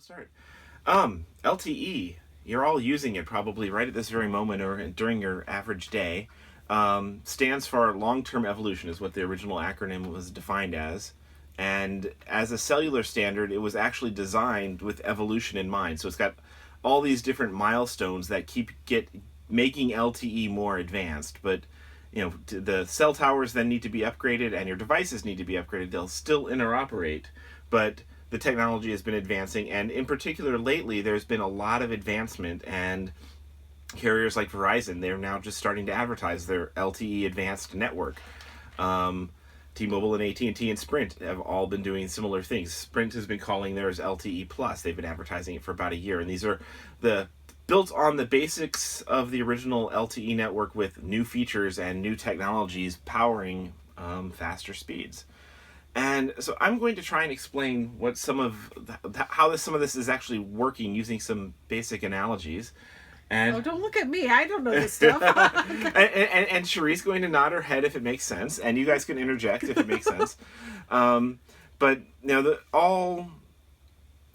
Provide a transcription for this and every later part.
start. LTE, you're all using it probably right at this very moment or during your average day. Stands for long-term evolution is what the original acronym was defined as. And as a cellular standard, it was actually designed with evolution in mind. So it's got all these different milestones that making LTE more advanced. But the cell towers then need to be upgraded, and your devices need to be upgraded. They'll still interoperate, but the technology has been advancing, and in particular lately there's been a lot of advancement, and carriers like Verizon, they're now just starting to advertise their LTE advanced network. T-Mobile and AT&T and Sprint have all been doing similar things. Sprint has been calling theirs LTE Plus. They've been advertising it for about a year, and these are built on the basics of the original LTE network with new features and new technologies powering faster speeds. And so I'm going to try and explain what some of this is actually working using some basic analogies. And don't look at me. I don't know this stuff. and Cherie's going to nod her head if it makes sense, and you guys can interject if it makes sense. But all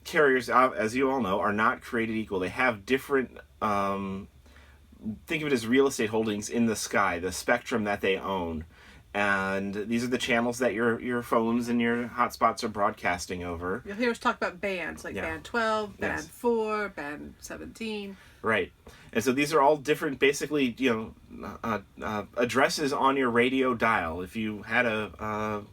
carriers, as you all know, are not created equal. They have different, think of it as real estate holdings in the sky, the spectrum that they own. And these are the channels that your phones and your hotspots are broadcasting over. You'll hear us talk about bands, like band 12, band 4, band 17. Right. And so these are all different, basically, addresses on your radio dial. If you had a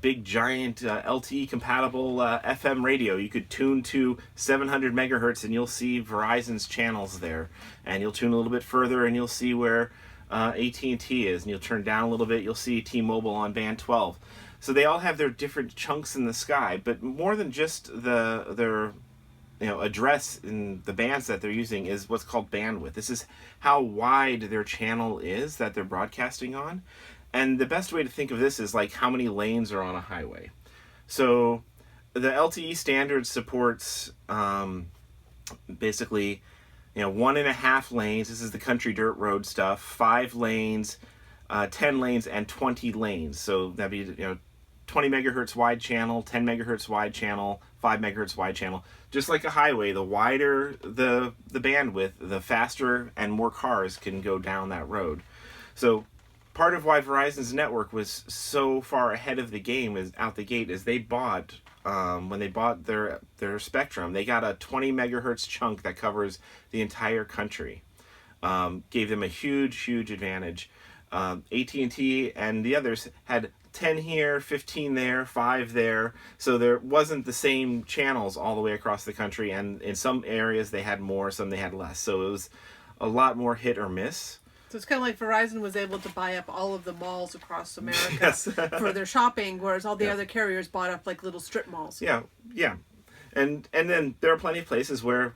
big giant LTE compatible FM radio, you could tune to 700 megahertz and you'll see Verizon's channels there. And you'll tune a little bit further and you'll see where AT&T is, and you'll turn down a little bit, you'll see T-Mobile on band 12. So they all have their different chunks in the sky, but more than just their address in the bands that they're using is what's called bandwidth. This is how wide their channel is that they're broadcasting on. And the best way to think of this is like how many lanes are on a highway. So the LTE standard supports basically 1.5 lanes. This is the country dirt road stuff. 5 lanes, 10 lanes, and 20 lanes. So that'd be 20 megahertz wide channel, 10 megahertz wide channel, 5 megahertz wide channel. Just like a highway, the wider the bandwidth, the faster and more cars can go down that road. So part of why Verizon's network was so far ahead of the game out the gate is they bought, when they bought their spectrum, they got a 20 megahertz chunk that covers the entire country. Gave them a huge advantage. AT&T and the others had 10 here, 15 there, 5 there. So there wasn't the same channels all the way across the country, and in some areas they had more, some they had less. So it was a lot more hit or miss. So it's kind of like Verizon was able to buy up all of the malls across America for their shopping, whereas all the other carriers bought up like little strip malls. Yeah. And then there are plenty of places where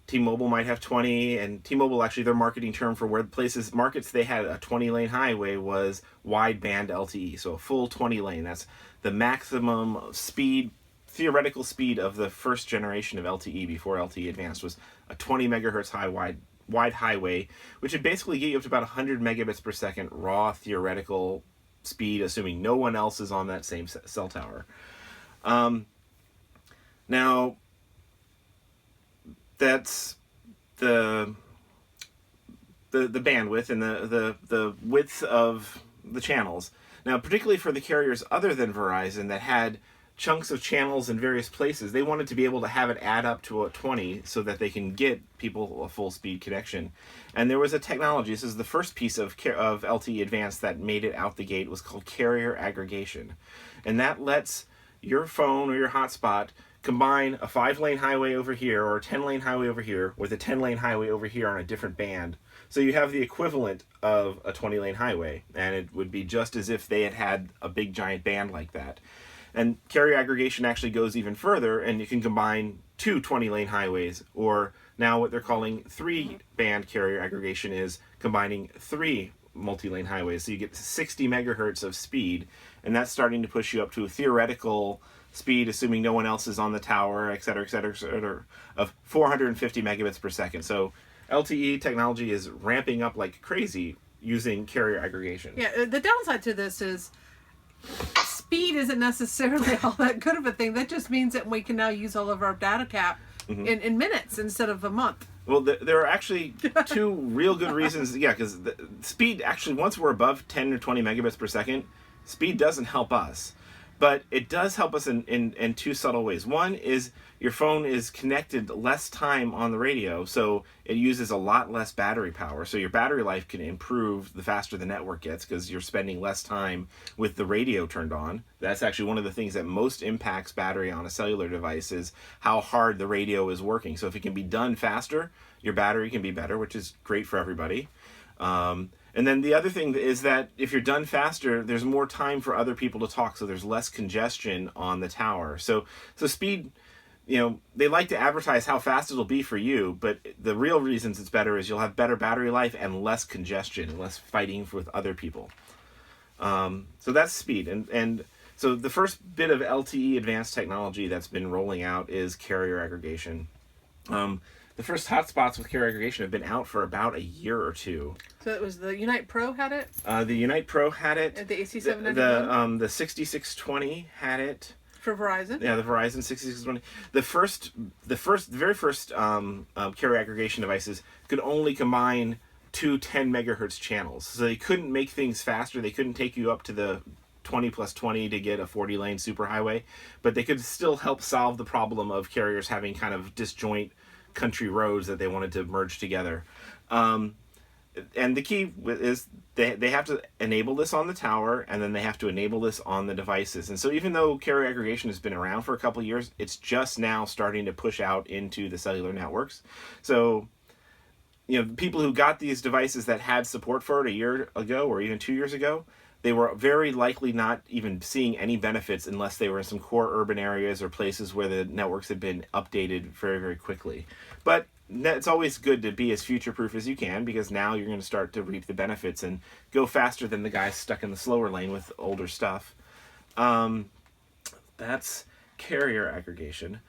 T-Mobile might have 20, and T-Mobile, actually, their marketing term for markets they had a 20-lane highway was wideband LTE, so a full 20 lane. That's the maximum speed, theoretical speed of the first generation of LTE before LTE Advanced was a 20 megahertz wide highway, which would basically get you up to about 100 megabits per second raw theoretical speed, assuming no one else is on that same cell tower. Now, that's the bandwidth and the width of the channels. Now, particularly for the carriers other than Verizon that had chunks of channels in various places, they wanted to be able to have it add up to a 20 so that they can get people a full speed connection. And there was a technology, this is the first piece of LTE Advanced that made it out the gate, was called carrier aggregation. And that lets your phone or your hotspot combine a 5-lane highway over here or a 10-lane highway over here with a 10-lane highway over here on a different band. So you have the equivalent of a 20-lane highway, and it would be just as if they had a big giant band like that. And carrier aggregation actually goes even further, and you can combine 2 20-lane highways, or now what they're calling 3-band carrier aggregation is combining 3 multi-lane highways. So you get 60 megahertz of speed, and that's starting to push you up to a theoretical speed, assuming no one else is on the tower, et cetera, of 450 megabits per second. So LTE technology is ramping up like crazy using carrier aggregation. Yeah, the downside to this is speed isn't necessarily all that good of a thing. That just means that we can now use all of our data cap in minutes instead of a month. Well, there are actually two real good reasons. Yeah, because the speed, actually, once we're above 10 or 20 megabits per second, speed doesn't help us. But it does help us in two subtle ways. One is your phone is connected less time on the radio, so it uses a lot less battery power. So your battery life can improve the faster the network gets because you're spending less time with the radio turned on. That's actually one of the things that most impacts battery on a cellular device is how hard the radio is working. So if it can be done faster, your battery can be better, which is great for everybody. And then the other thing is that if you're done faster, there's more time for other people to talk, so there's less congestion on the tower. So speed, they like to advertise how fast it'll be for you, but the real reasons it's better is you'll have better battery life and less congestion and less fighting with other people. So that's speed. And so the first bit of LTE advanced technology that's been rolling out is carrier aggregation. The first hotspots with carrier aggregation have been out for about a year or two. So it was the Unite Pro had it? The Unite Pro had it. And the AC791? The 6620 had it. For Verizon? Yeah, the Verizon 6620. The very first carrier aggregation devices could only combine two 10 megahertz channels. So they couldn't make things faster. They couldn't take you up to the 20 plus 20 to get a 40-lane superhighway. But they could still help solve the problem of carriers having kind of disjoint country roads that they wanted to merge together. And the key is they have to enable this on the tower, and then they have to enable this on the devices. And so even though carrier aggregation has been around for a couple of years, it's just now starting to push out into the cellular networks. So people who got these devices that had support for it a year ago or even 2 years ago, they were very likely not even seeing any benefits unless they were in some core urban areas or places where the networks had been updated very, very quickly. But it's always good to be as future-proof as you can, because now you're going to start to reap the benefits and go faster than the guys stuck in the slower lane with older stuff. That's carrier aggregation.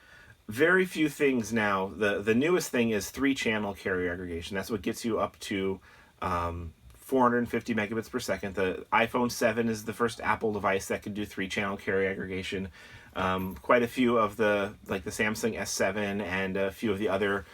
Very few things now. The newest thing is 3-channel carrier aggregation. That's what gets you up to 450 megabits per second. The iPhone 7 is the first Apple device that could do 3-channel carrier aggregation. Quite a few of the Samsung S7 and a few of the other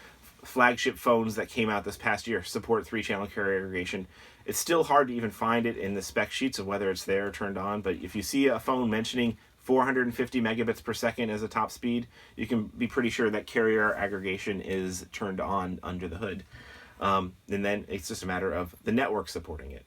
flagship phones that came out this past year support 3-channel carrier aggregation. It's still hard to even find it in the spec sheets of whether it's there or turned on, but if you see a phone mentioning 450 megabits per second as a top speed, you can be pretty sure that carrier aggregation is turned on under the hood. And then it's just a matter of the network supporting it.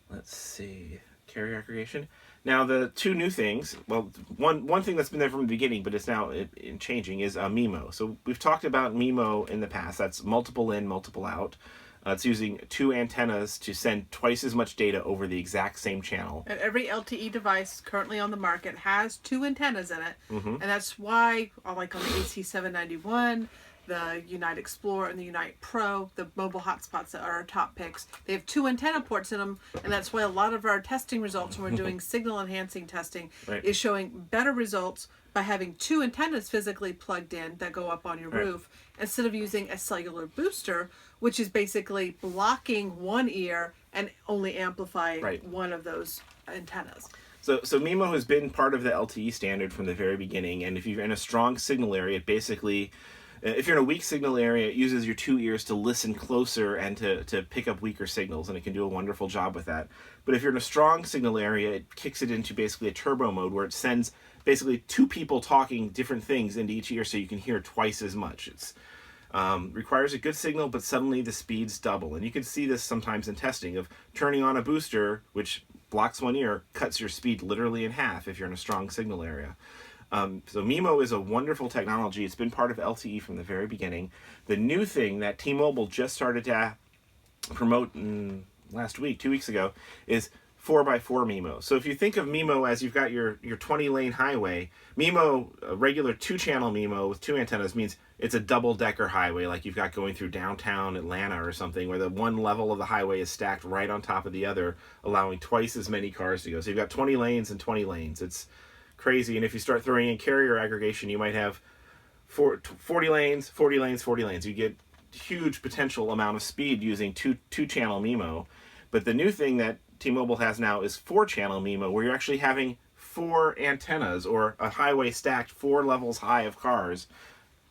Let's see. Carrier aggregation. Now, the two new things, well, one thing that's been there from the beginning, but it's now changing, is MIMO. So we've talked about MIMO in the past. That's multiple in, multiple out. It's using 2 antennas to send twice as much data over the exact same channel. And every LTE device currently on the market has 2 antennas in it. And that's why, like on the AC791, the Unite Explorer and the Unite Pro, the mobile hotspots that are our top picks, they have 2 antenna ports in them, and that's why a lot of our testing results when we're doing signal enhancing testing is showing better results by having 2 antennas physically plugged in that go up on your roof instead of using a cellular booster, which is basically blocking one ear and only amplifying one of those antennas. So MIMO has been part of the LTE standard from the very beginning, and if you're in a strong signal area, it basically, if you're in a weak signal area, it uses your 2 ears to listen closer and to pick up weaker signals, and it can do a wonderful job with that. But if you're in a strong signal area, it kicks it into basically a turbo mode where it sends basically 2 people talking different things into each ear so you can hear twice as much. It's requires a good signal, but suddenly the speeds double. And you can see this sometimes in testing of turning on a booster, which blocks one ear, cuts your speed literally in half if you're in a strong signal area. So MIMO is a wonderful technology. It's been part of LTE from the very beginning. The new thing that T-Mobile just started to promote last week, 2 weeks ago, is 4x4 MIMO. So if you think of MIMO as you've got your 20-lane highway, MIMO, a regular 2-channel MIMO with 2 antennas, means it's a double-decker highway like you've got going through downtown Atlanta or something, where the one level of the highway is stacked right on top of the other, allowing twice as many cars to go. So you've got 20 lanes and 20 lanes. It's crazy. And if you start throwing in carrier aggregation, you might have 40 lanes, 40 lanes, 40 lanes. You get huge potential amount of speed using two-channel MIMO. But the new thing that T-Mobile has now is 4-channel MIMO, where you're actually having 4 antennas, or a highway stacked 4 levels high of cars.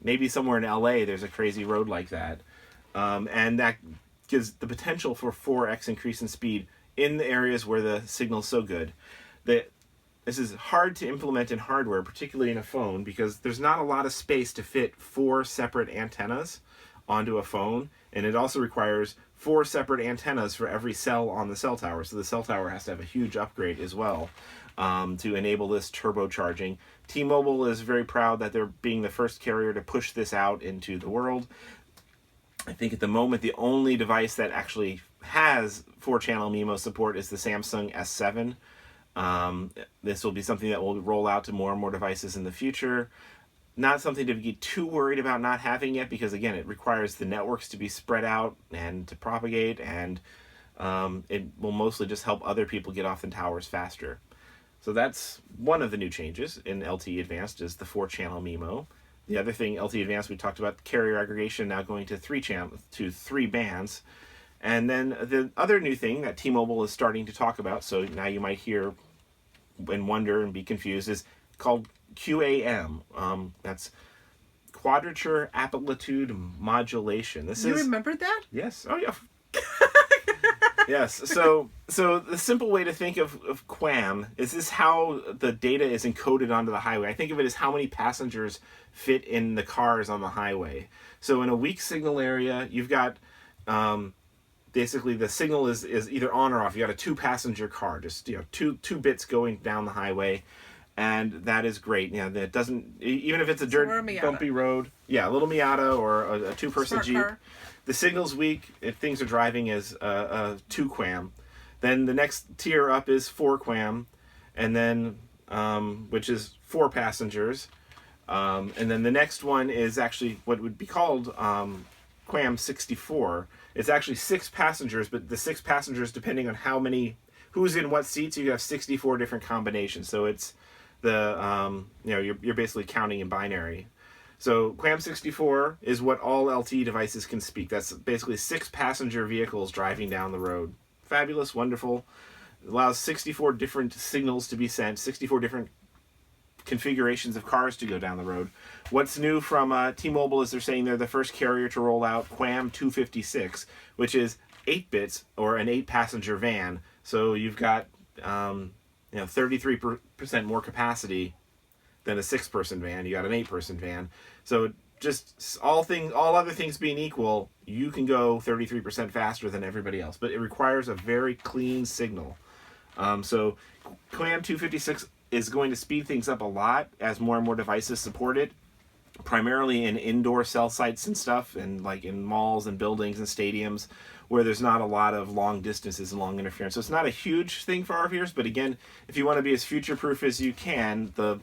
Maybe somewhere in LA there's a crazy road like that. And that gives the potential for 4x increase in speed in the areas where the signal's so good. This is hard to implement in hardware, particularly in a phone, because there's not a lot of space to fit 4 separate antennas onto a phone, and it also requires 4 separate antennas for every cell on the cell tower. So the cell tower has to have a huge upgrade as well to enable this turbocharging. T-Mobile is very proud that they're being the first carrier to push this out into the world. I think at the moment the only device that actually has 4-channel MIMO support is the Samsung S7. This will be something that will roll out to more and more devices in the future. Not something to get too worried about not having yet, because again, it requires the networks to be spread out and to propagate, and it will mostly just help other people get off the towers faster. So that's one of the new changes in LTE Advanced, is the 4-channel MIMO. The other thing, LTE Advanced, we talked about carrier aggregation now going to 3 bands. And then the other new thing that T-Mobile is starting to talk about, so now you might hear and wonder and be confused, is called QAM. That's quadrature amplitude modulation. You remembered that? Yes. Oh yeah. Yes. So the simple way to think of QAM is this: how the data is encoded onto the highway. I think of it as how many passengers fit in the cars on the highway. So in a weak signal area, you've got basically the signal is either on or off. You got a 2-passenger car, just two bits going down the highway, and that is great. That doesn't, even if it's a dirt bumpy road, a little Miata or a 2-person Jeep. Car. The signal's weak if things are driving as a 2 QAM. Then the next tier up is 4 QAM, and then which is 4 passengers. And then the next one is actually what would be called QAM 64. It's actually 6 passengers, but the 6 passengers, depending on who's in what seats, you have 64 different combinations. So it's you're basically counting in binary. So QAM 64 is what all LTE devices can speak. That's basically 6 passenger vehicles driving down the road. Fabulous, wonderful. It allows 64 different signals to be sent, 64 different configurations of cars to go down the road. What's new from T-Mobile is they're saying they're the first carrier to roll out QAM 256, which is 8 bits or an 8-passenger van. So you've got 33% more capacity than a 6-person van. You got an 8-person van. So just all other things being equal, you can go 33% faster than everybody else. But it requires a very clean signal. So QAM 256 is going to speed things up a lot as more and more devices support it, primarily in indoor cell sites and stuff, and like in malls and buildings and stadiums where there's not a lot of long distances and long interference. So it's not a huge thing for RVers, but again, if you want to be as future-proof as you can, the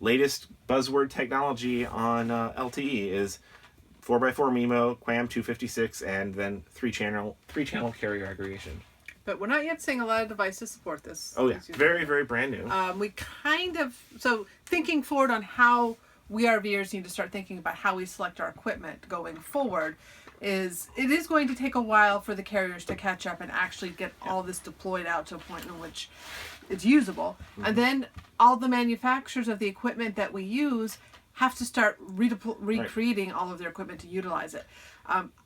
latest buzzword technology on LTE is 4x4 MIMO, QAM 256, and then 3-channel carrier aggregation. But we're not yet seeing a lot of devices support this. Oh yeah, very, very brand new. So thinking forward on how we RVers need to start thinking about how we select our equipment going forward, it is going to take a while for the carriers to catch up and actually get all this deployed out to a point in which it's usable. Mm-hmm. And then all the manufacturers of the equipment that we use have to start recreating all of their equipment to utilize it.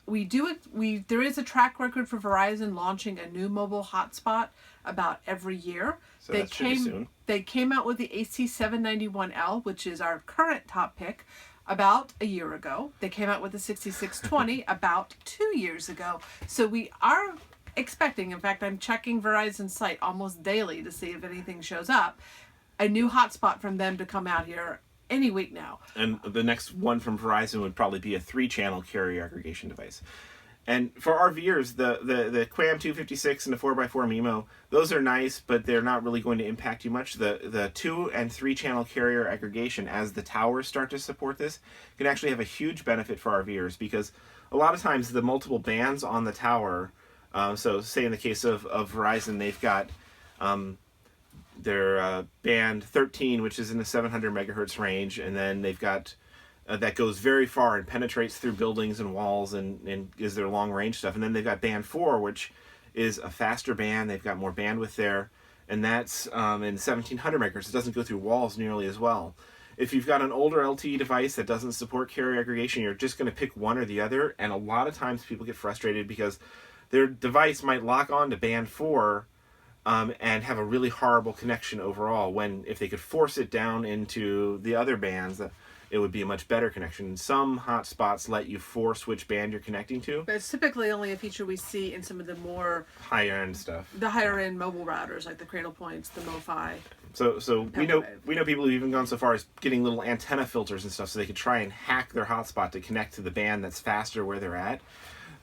There is a track record for Verizon launching a new mobile hotspot about every year. So that should be soon. They came out with the AC791L, which is our current top pick, about a year ago. They came out with the 6620 about 2 years ago. So we are expecting, in fact, I'm checking Verizon's site almost daily to see if anything shows up, a new hotspot from them to come out here any week now. And the next one from Verizon would probably be a 3-channel carrier aggregation device. And for RVers, the QAM 256 and the 4x4 MIMO, those are nice, but they're not really going to impact you much. The 2 and 3-channel carrier aggregation, as the towers start to support this, can actually have a huge benefit for RVers, because a lot of times the multiple bands on the tower, so say in the case of Verizon, they've got their band 13, which is in the 700 megahertz range, and then they've got that goes very far and penetrates through buildings and walls and is their long range stuff. And then they've got band 4, which is a faster band. They've got more bandwidth there, and that's in 1700 megahertz. It doesn't go through walls nearly as well. If you've got an older LTE device that doesn't support carrier aggregation, you're just going to pick one or the other, and a lot of times people get frustrated because their device might lock on to band 4 and have a really horrible connection overall, when if they could force it down into the other bands, it would be a much better connection. Some hotspots let you force which band you're connecting to. But it's typically only a feature we see in some of the more higher end stuff. The higher end mobile routers, like the Cradle Points, the MoFi. So we know people who've even gone so far as getting little antenna filters and stuff, so they could try and hack their hotspot to connect to the band that's faster where they're at.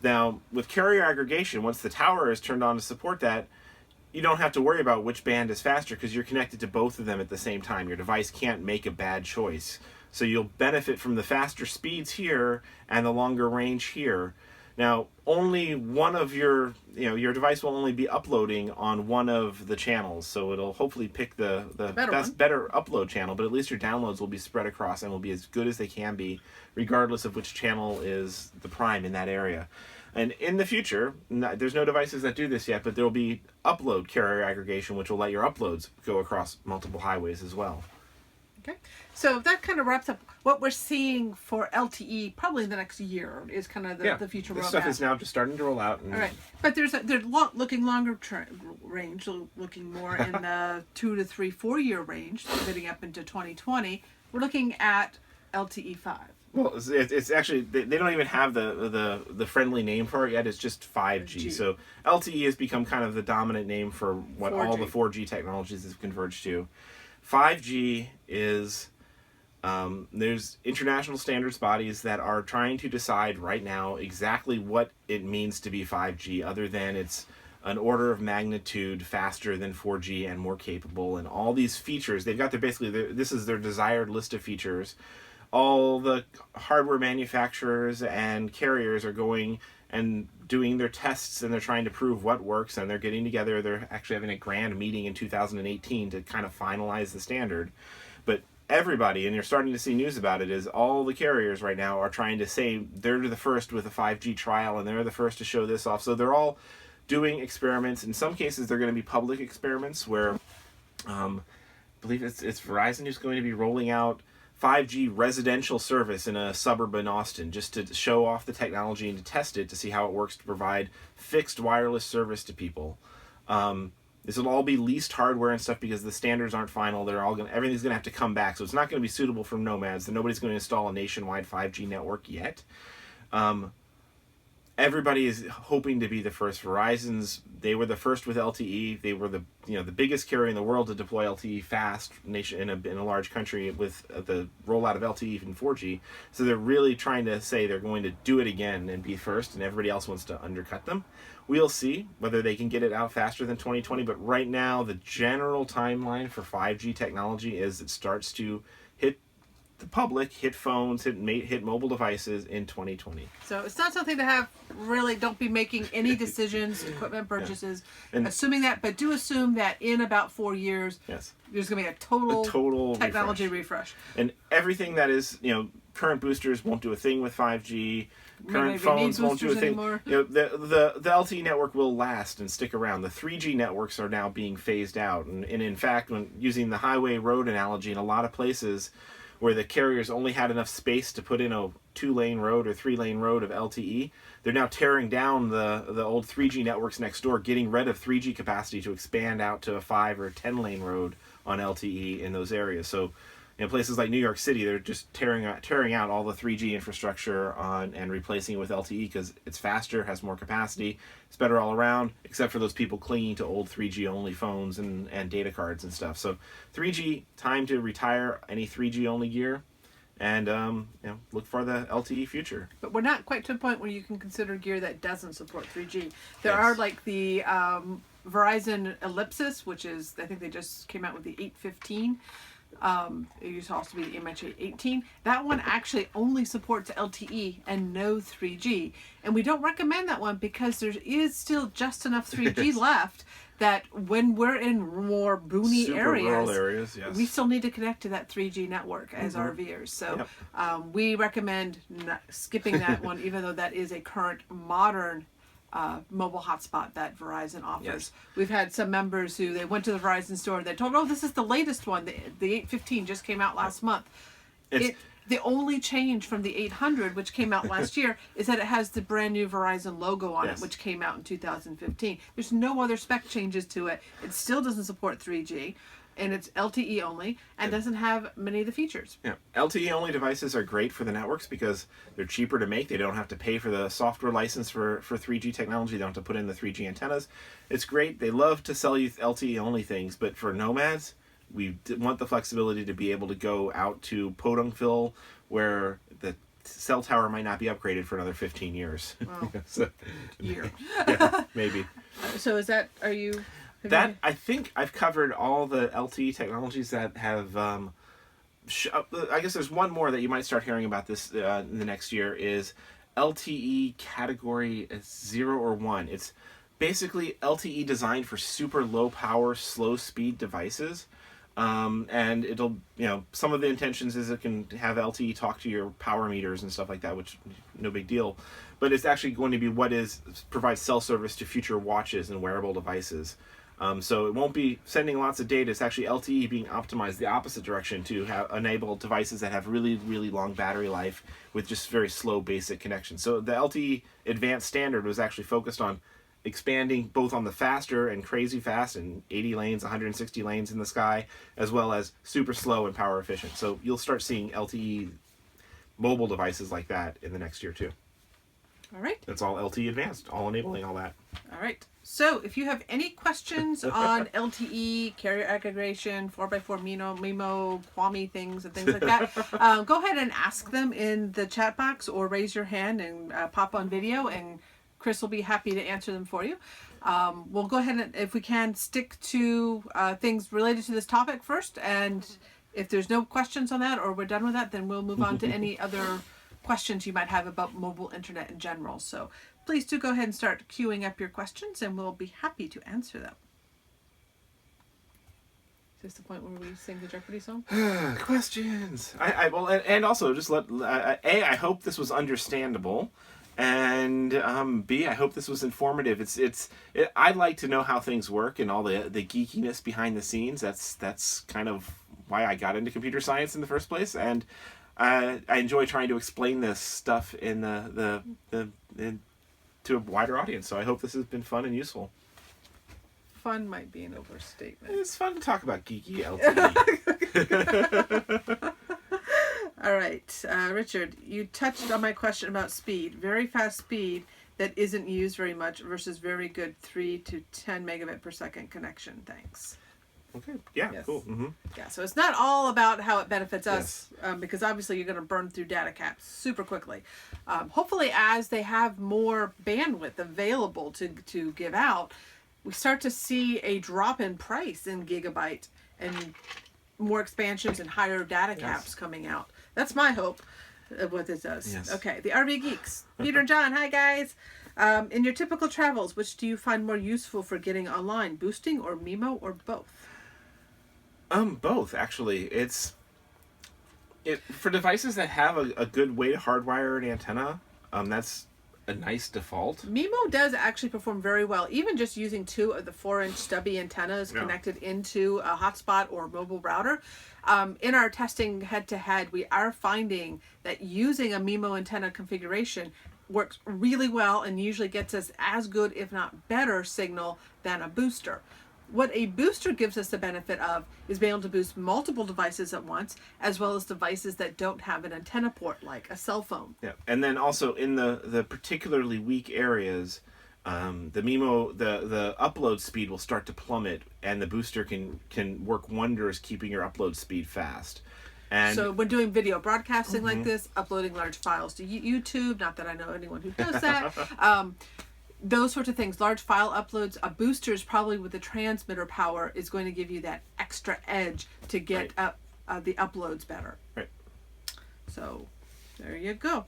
Now, with carrier aggregation, once the tower is turned on to support that, you don't have to worry about which band is faster because you're connected to both of them at the same time. Your device can't make a bad choice. So you'll benefit from the faster speeds here and the longer range here. Now, only one of your device will only be uploading on one of the channels, so it'll hopefully pick the better upload channel, but at least your downloads will be spread across and will be as good as they can be, regardless of which channel is the prime in that area. And in the future, there's no devices that do this yet, but there will be upload carrier aggregation, which will let your uploads go across multiple highways as well. Okay, so that kind of wraps up what we're seeing for LTE probably in the next year is kind of the future roadmap. This stuff is now just starting to roll out. All right, but they're looking longer range, looking more in the 2 to 3, 4 year range, getting up into 2020. We're looking at LTE 5. Well, it's actually, they don't even have the friendly name for it yet. It's just 5G. So LTE has become kind of the dominant name for what 4G. All the 4G technologies have converged to. 5G is, there's international standards bodies that are trying to decide right now exactly what it means to be 5G, other than it's an order of magnitude faster than 4G and more capable, and all these features. They've got this is their desired list of features. All the hardware manufacturers and carriers are going and doing their tests, and they're trying to prove what works, and they're getting together. They're actually having a grand meeting in 2018 to kind of finalize the standard. But everybody, and you're starting to see news about it, is all the carriers right now are trying to say they're the first with a 5G trial, and they're the first to show this off. So they're all doing experiments. In some cases, they're going to be public experiments where I believe it's Verizon who's going to be rolling out 5G residential service in a suburb in Austin, just to show off the technology and to test it to see how it works to provide fixed wireless service to people. This will all be leased hardware and stuff because the standards aren't final. Everything's gonna have to come back, so it's not gonna be suitable for nomads. And nobody's going to install a nationwide 5G network yet. Everybody is hoping to be the first. They were the first with LTE. They were the biggest carrier in the world to deploy LTE fast in a large country with the rollout of LTE and 4G. So they're really trying to say they're going to do it again and be first, and everybody else wants to undercut them. We'll see whether they can get it out faster than 2020, but right now the general timeline for 5G technology is it starts to hit the public, hit phones, hit mobile devices in 2020. So it's not something to have, really don't be making any decisions, equipment purchases, assuming that, but do assume that in about 4 years, there's going to be a total technology refresh. And everything that is, current boosters won't do a thing with 5G. Current phones won't do a thing. The LTE network will last and stick around. The 3G networks are now being phased out. And in fact, when using the highway road analogy, in a lot of places where the carriers only had enough space to put in a 2-lane road or 3-lane road of LTE, they're now tearing down the old 3G networks next door, getting rid of 3G capacity to expand out to a 5 or 10-lane road on LTE in those areas. So in places like New York City, they're just tearing out all the 3G infrastructure and replacing it with LTE because it's faster, has more capacity, it's better all around, except for those people clinging to old 3G only phones and data cards and stuff. So 3G, time to retire any 3G only gear and look for the LTE future. But we're not quite to a point where you can consider gear that doesn't support 3G. There are like the Verizon Ellipsis, which is, I think they just came out with the 815. It used to also be the MH818. That one actually only supports LTE and no 3G. And we don't recommend that one because there is still just enough 3G left that when we're in more boony rural areas, we still need to connect to that 3G network as RVers. So we recommend skipping that one, even though that is a current modern mobile hotspot that Verizon offers. Yes. We've had some members who they went to the Verizon store and they told, oh, this is the latest one. The 815 just came out last month. The only change from the 800, which came out last year, is that it has the brand new Verizon logo on it, which came out in 2015. There's no other spec changes to it. It still doesn't support 3G, and it's LTE only, and doesn't have many of the features. Yeah, LTE only devices are great for the networks because they're cheaper to make. They don't have to pay for the software license for 3G technology. They don't have to put in the 3G antennas. It's great. They love to sell you LTE only things, but for nomads, we want the flexibility to be able to go out to Podungville, where the cell tower might not be upgraded for another 15 years. Wow. Year. Yeah, maybe. So is that, I think I've covered all the LTE technologies that have, I guess there's one more that you might start hearing about this in the next year is LTE category 0 or 1. It's basically LTE designed for super low power, slow speed devices. And it'll, some of the intentions is it can have LTE talk to your power meters and stuff like that, which no big deal. But it's actually going to be provides cell service to future watches and wearable devices. So it won't be sending lots of data. It's actually LTE being optimized the opposite direction to enable devices that have really, really long battery life with just very slow basic connections. So the LTE advanced standard was actually focused on expanding both on the faster and crazy fast and 80 lanes, 160 lanes in the sky, as well as super slow and power efficient. So you'll start seeing LTE mobile devices like that in the next year too. All right. That's all LTE advanced, all enabling all that. All right. So if you have any questions on LTE, carrier aggregation, 4x4 MIMO, QAMI things and things like that, go ahead and ask them in the chat box or raise your hand and pop on video, and Chris will be happy to answer them for you. We'll go ahead and, if we can, stick to things related to this topic first. And if there's no questions on that or we're done with that, then we'll move on to any other questions you might have about mobile internet in general. So please do go ahead and start queuing up your questions and we'll be happy to answer them. Is this the point where we sing the Jeopardy song? Questions. And also just I hope this was understandable. And B, I hope this was informative. I'd like to know how things work and all the geekiness behind the scenes. That's kind of why I got into computer science in the first place. And I enjoy trying to explain this stuff in to a wider audience. So I hope this has been fun and useful. Fun might be an overstatement. It's fun to talk about geeky LTE. All right, Richard, you touched on my question about speed. Very fast speed that isn't used very much versus very good 3 to 10 megabit per second connection. Thanks. Okay. Yeah. Yes. Cool. Mm-hmm. Yeah. So it's not all about how it benefits us, because obviously you're going to burn through data caps super quickly. Hopefully, as they have more bandwidth available to give out, we start to see a drop in price in gigabyte and more expansions and higher data caps coming out. That's my hope of what this does. Yes. Okay, the RV Geeks. Peter and John, hi guys. In your typical travels, which do you find more useful for getting online? Boosting or MIMO or both? Both, actually. For devices that have a good way to hardwire an antenna, that's a nice default. MIMO does actually perform very well, even just using 2 of the 4-inch stubby antennas connected into a hotspot or mobile router. In our testing head-to-head, we are finding that using a MIMO antenna configuration works really well and usually gets us as good, if not better, signal than a booster. What a booster gives us the benefit of is being able to boost multiple devices at once, as well as devices that don't have an antenna port, like a cell phone. Yeah, and then also in the particularly weak areas, the MIMO, the upload speed will start to plummet, and the booster can work wonders keeping your upload speed fast. And so when doing video broadcasting like this, uploading large files to YouTube, not that I know anyone who does that, those sorts of things, large file uploads, a booster is probably with the transmitter power is going to give you that extra edge to get up the uploads better. Right. So there you go.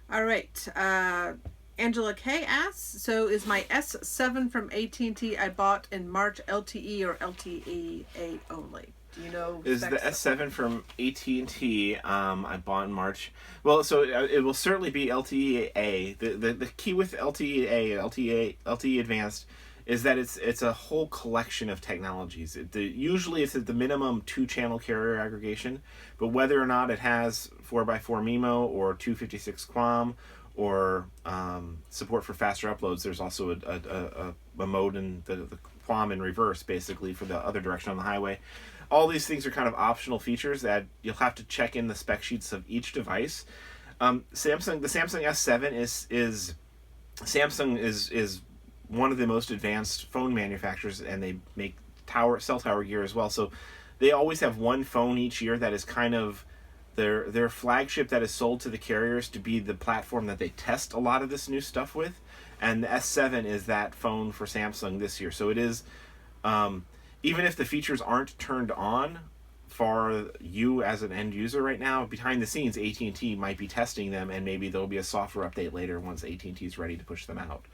All right. Angela K asks, so is my S7 from AT&T I bought in March LTE or LTE-A only? Do you know? Is the specs? S7 from AT&T. I bought in March. Well, so it will certainly be LTE-A. The key with LTE-A, LTE Advanced, is that it's a whole collection of technologies. Usually it's at the minimum 2-channel carrier aggregation, but whether or not it has 4x4 MIMO or 256 QAM or support for faster uploads, there's also a mode in the QAM in reverse, basically for the other direction on the highway. All these things are kind of optional features that you'll have to check in the spec sheets of each device. The Samsung S7 is Samsung is one of the most advanced phone manufacturers, and they make cell tower gear as well. So they always have one phone each year that is kind of their flagship that is sold to the carriers to be the platform that they test a lot of this new stuff with. And the S7 is that phone for Samsung this year. So it is, even if the features aren't turned on for you as an end user right now, behind the scenes, AT&T might be testing them, and maybe there'll be a software update later once AT&T is ready to push them out.